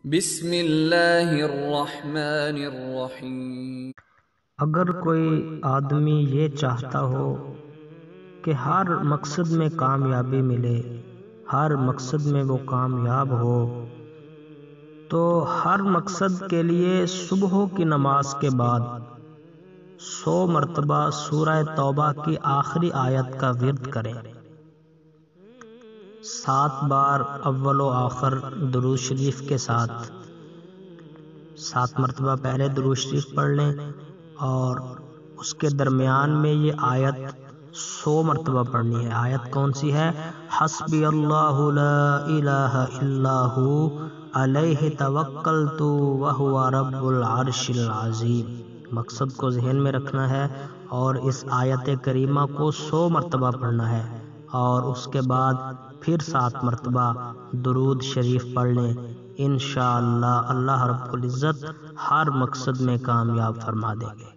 بسم اللہ الرحمن الرحیم۔ اگر کوئی آدمی یہ چاہتا ہو کہ ہر مقصد میں کامیابی ملے، ہر مقصد میں وہ کامیاب ہو، تو ہر مقصد کے لیے صبح کی نماز کے بعد 100 مرتبہ سورہ توبہ کی آخری آیت کا ورد کریں، 7 بار اول و آخر درود شریف کے ساتھ 7 مرتبہ پہلے درود شریف پڑھ لیں، اور اس کے درمیان میں یہ آیت 100 مرتبہ پڑھنی ہے۔ آیت کون سی ہے؟ حسبی اللہ لا الہ الا ہو علیہ توکلت وہو رب العرش العظیم۔ مقصد کو ذہن میں رکھنا ہے اور اس آیت کریمہ کو 100 مرتبہ پڑھنا ہے، اور اس کے بعد پھر 7 مرتبہ درود شریف پڑھ لیں۔ انشاءاللہ اللہ رب العزت ہر مقصد میں کامیاب فرما دیں گے۔